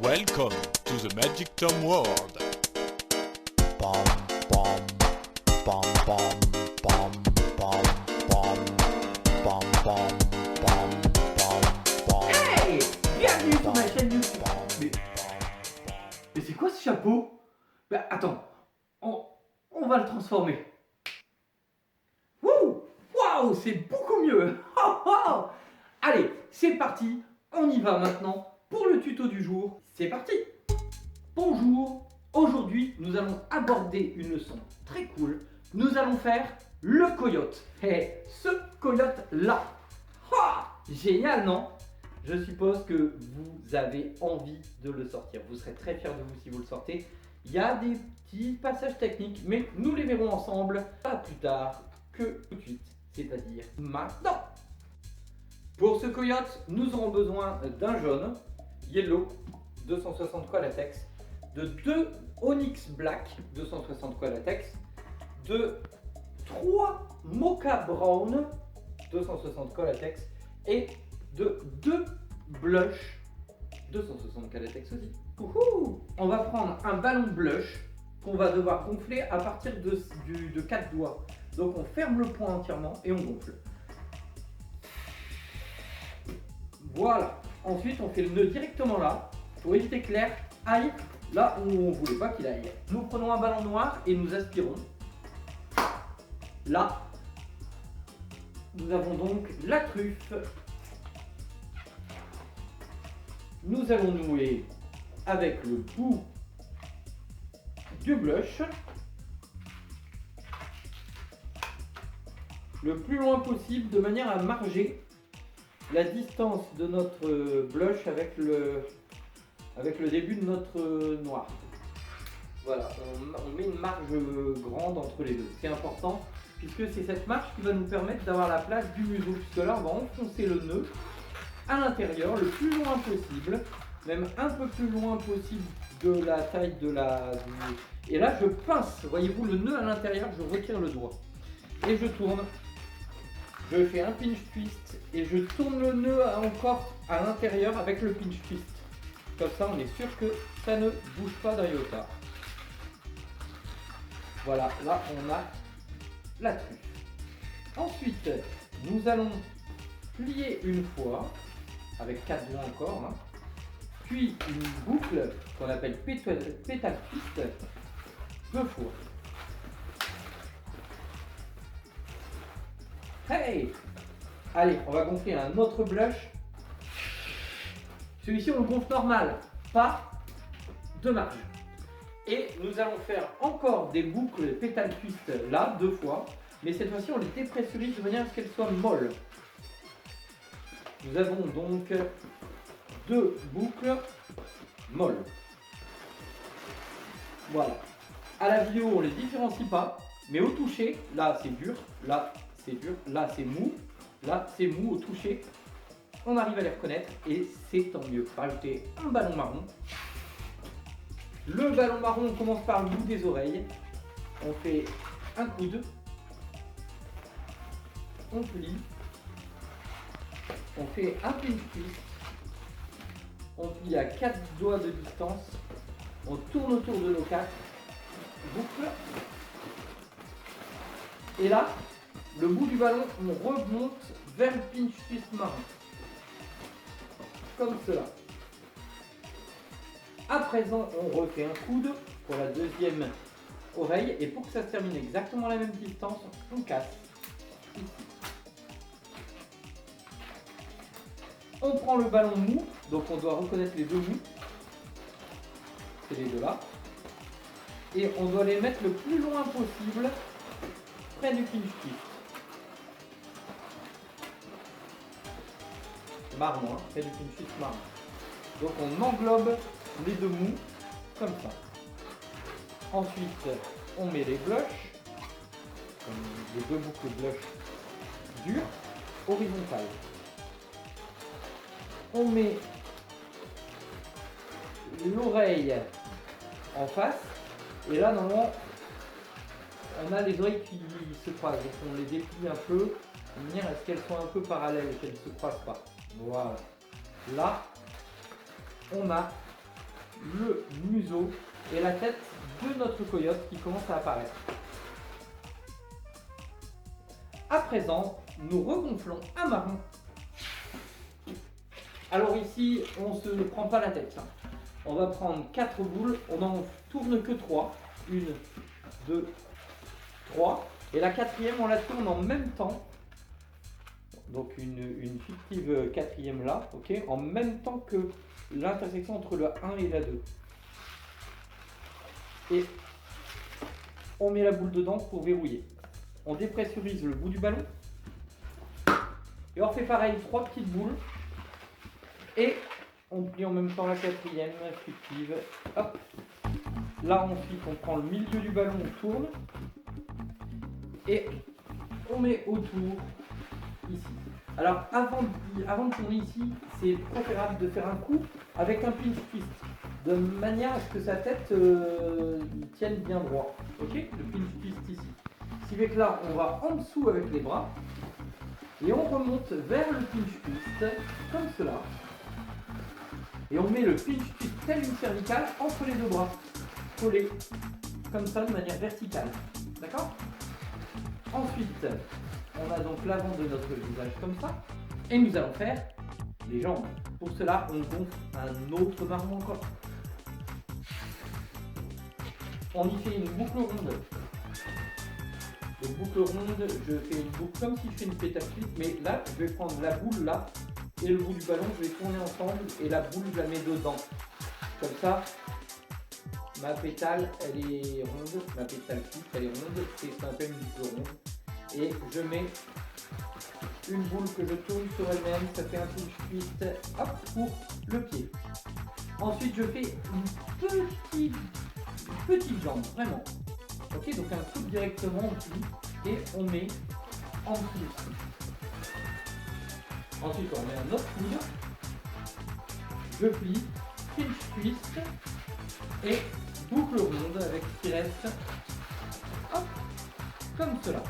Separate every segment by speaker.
Speaker 1: Welcome to the Magic Tom world.
Speaker 2: Pom pom pom pom pom pom pom pom pom pom pom pom.
Speaker 3: Hey! Bienvenue sur ma chaîne YouTube. Mais c'est quoi ce chapeau? Bah attends, on va le transformer. Wouh! Waouh, c'est beaucoup mieux. Allez, c'est parti, on y va maintenant pour le tuto du jour. C'est parti. Bonjour, aujourd'hui nous allons aborder une leçon très cool. Nous allons faire le coyote. Et ce coyote là. Génial, non? Je suppose que vous avez envie de le sortir. Vous serez très fiers de vous si vous le sortez. Il y a des petits passages techniques, mais nous les verrons ensemble pas plus tard que tout de suite, c'est-à-dire maintenant. Pour ce coyote, nous aurons besoin d'un jaune, yellow, 260 cols latex, de 2 onyx black, 260 cols latex, de 3 mocha brown, 260 cols latex, et de 2 blush, 260 cols latex aussi. On va prendre un ballon blush qu'on va devoir gonfler à partir de 4 doigts. Donc on ferme le poing entièrement et on gonfle. Voilà. Ensuite on fait le nœud directement là pour éviter que l'air aille là où on ne voulait pas qu'il aille. Nous prenons un ballon noir et nous aspirons. Là, nous avons donc la truffe. Nous allons nouer avec le bout du blush le plus loin possible de manière à marger la distance de notre blush avec le début de notre noir. Voilà, on met une marge grande entre les deux. C'est important puisque c'est cette marge qui va nous permettre d'avoir la place du museau. Puisque là, on va enfoncer le nœud à l'intérieur le plus loin possible, même un peu plus loin possible de la taille de la... Et là, je pince, voyez-vous, le nœud à l'intérieur, je retire le doigt. Et je tourne. Je fais un pinch twist et je tourne le nœud encore à l'intérieur avec le pinch twist. Comme ça, on est sûr que ça ne bouge pas d'un iota. Voilà, là, on a la truffe. Ensuite, nous allons plier une fois, avec 4 doigts encore, hein. Puis une boucle qu'on appelle pétale twist 2 fois. Hey! Allez, on va gonfler un autre blush. Celui-ci, on le gonfle normal, pas de marge. Et nous allons faire encore des boucles pétale twist là, 2 fois. Mais cette fois-ci, on les dépressurise de manière à ce qu'elles soient molles. Nous avons donc 2 boucles molles. Voilà. À la vidéo, on ne les différencie pas, mais au toucher, là c'est dur, là c'est dur, là c'est mou, là c'est mou au toucher. On arrive à les reconnaître et c'est tant mieux. Rajouter un ballon marron. Le ballon marron, on commence par le bout des oreilles. On fait un coude. On plie. On fait un pinch twist. On plie à 4 doigts de distance. On tourne autour de nos 4 boucles. Et là, le bout du ballon, on remonte vers le pinch twist marron. Comme cela. À présent, on refait un coude pour la deuxième oreille. Et pour que ça se termine exactement à la même distance, on casse. Ici. On prend le ballon mou, donc on doit reconnaître les deux mous. C'est les deux là. Et on doit les mettre le plus loin possible près du pinch twist. Marron, hein, près du pinch twist marron. Donc on englobe les deux mous comme ça. Ensuite, on met les blushs, les deux boucles blush dures, horizontales. On met l'oreille en face et là normalement on a les oreilles qui se croisent, donc on les déplie un peu de manière à ce qu'elles soient un peu parallèles et qu'elles ne se croisent pas. Voilà. Là on a le museau et la tête de notre coyote qui commence à apparaître. À présent, nous regonflons un marron. Alors ici, on ne se prend pas la tête. On va prendre 4 boules, on n'en tourne que 3. 1, 2, 3. Et la quatrième, on la tourne en même temps. Donc une fictive quatrième là, ok, en même temps que l'intersection entre le 1 et la 2. Et on met la boule dedans pour verrouiller. On dépressurise le bout du ballon. Et on refait pareil, 3 petites boules. Et on plie en même temps la quatrième fictive. Hop. Là ensuite on prend le milieu du ballon, on tourne. Et on met autour ici. Alors avant de tourner ici, c'est préférable de faire un coup avec un pinch twist. De manière à ce que sa tête tienne bien droit. Ok, le pinch twist ici. Ce qui fait que là, on va en dessous avec les bras. Et on remonte vers le pinch twist, comme cela. Et on met le pinch twist tel une cervicale entre les deux bras. Collé, comme ça, de manière verticale. D'accord ? Ensuite, on a donc l'avant de notre visage comme ça. Et nous allons faire les jambes. Pour cela, on gonfle un autre marron encore. On y fait une boucle ronde. Donc boucle ronde, je fais une boucle comme si je fais une pétale suisse, mais là, je vais prendre la boule là et le bout du ballon, je vais tourner ensemble et la boule, je la mets dedans. Comme ça, ma pétale, elle est ronde, ma pétale suisse, elle est ronde, c'est ce qu'on appelle une boucle ronde. Et je mets une boule que je tourne sur elle-même, ça fait un pinch twist, hop, pour le pied. Ensuite, je fais une petite jambe, vraiment. Ok, donc un coup directement au dessus et on met en dessous. Ensuite, on met un autre coude. Je plie, pinch twist et boucle ronde avec ce qui reste. Hop, comme cela.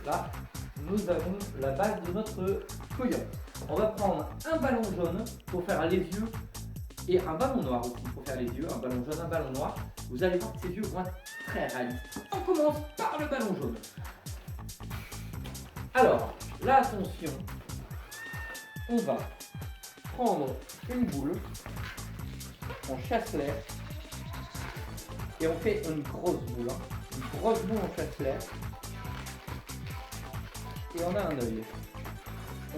Speaker 3: Là, nous avons la base de notre coyote. On va prendre un ballon jaune pour faire les yeux et un ballon noir aussi pour faire les yeux. Un ballon jaune, un ballon noir. Vous allez voir que ces yeux vont être très réalistes. On commence par le ballon jaune. Alors, là, attention, on va prendre une boule, on chasse l'air et on fait une grosse boule. Une grosse boule, on chasse l'air. Et on a un œil.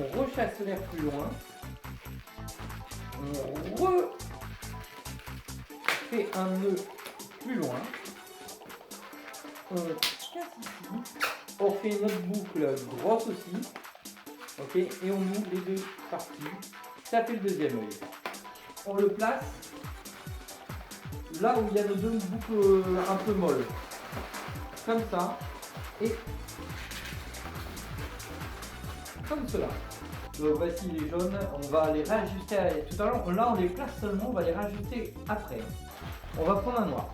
Speaker 3: On rechasse l'air plus loin. On refait un nœud plus loin. On casse ici. On fait une autre boucle grosse aussi. Ok, et on ouvre les deux parties. Ça fait le deuxième œil. On le place là où il y a nos deux boucles un peu molles. Comme ça. Et comme cela. Donc voici les jaunes, on va les réajuster tout à l'heure. Là on les place seulement, on va les réajuster après. On va prendre un noir.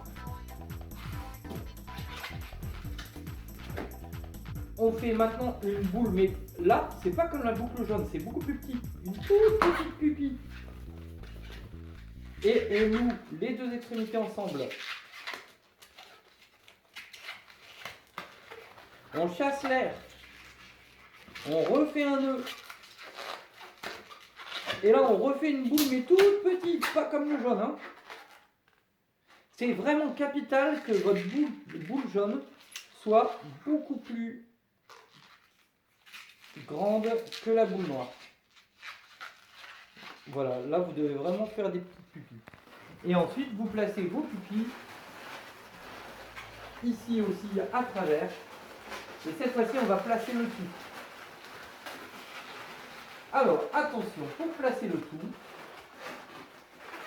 Speaker 3: On fait maintenant une boule, mais là c'est pas comme la boucle jaune, c'est beaucoup plus petit. Une toute petite pupille. Et on noue les deux extrémités ensemble. On chasse l'air. On refait un nœud. Et là, on refait une boule, mais toute petite, pas comme le jaune. Hein. C'est vraiment capital que votre boule jaune soit beaucoup plus grande que la boule noire. Voilà, là, vous devez vraiment faire des petites pupilles. Et ensuite, vous placez vos pupilles ici aussi à travers. Et cette fois-ci, on va placer le tout. Alors, attention, pour placer le tout,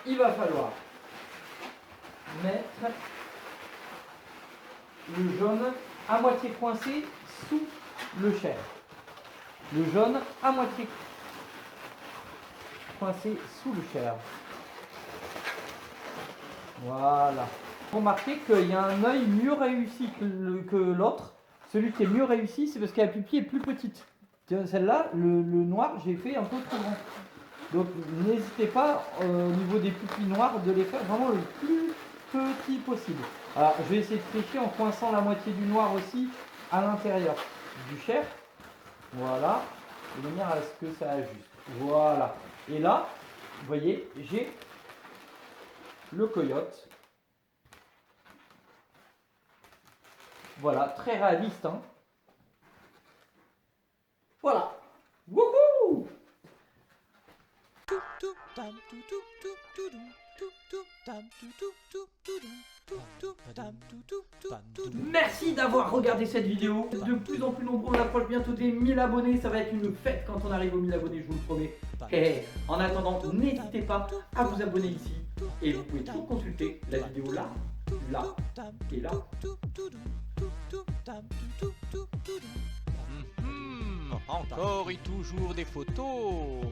Speaker 3: il va falloir mettre le jaune à moitié coincé sous le chair. Le jaune à moitié coincé sous le chair. Voilà. Remarquez qu'il y a un œil mieux réussi que l'autre. Celui qui est mieux réussi, c'est parce que la pupille est plus petite. Celle-là, le noir, j'ai fait un peu trop grand. Donc n'hésitez pas au niveau des pupilles noires de les faire vraiment le plus petit possible. Alors je vais essayer de tricher en coinçant la moitié du noir aussi à l'intérieur du chair. Voilà, de manière à ce que ça ajuste. Voilà. Et là, vous voyez, j'ai le coyote. Voilà, très réaliste, hein. Voilà. Wouhou! Merci d'avoir regardé cette vidéo. De plus en plus nombreux, on approche bientôt des 1000 abonnés. Ça va être une fête quand on arrive aux 1000 abonnés, je vous le promets. Et en attendant, n'hésitez pas à vous abonner ici. Et vous pouvez toujours consulter la vidéo là, là et là.
Speaker 1: Encore et toujours des photos.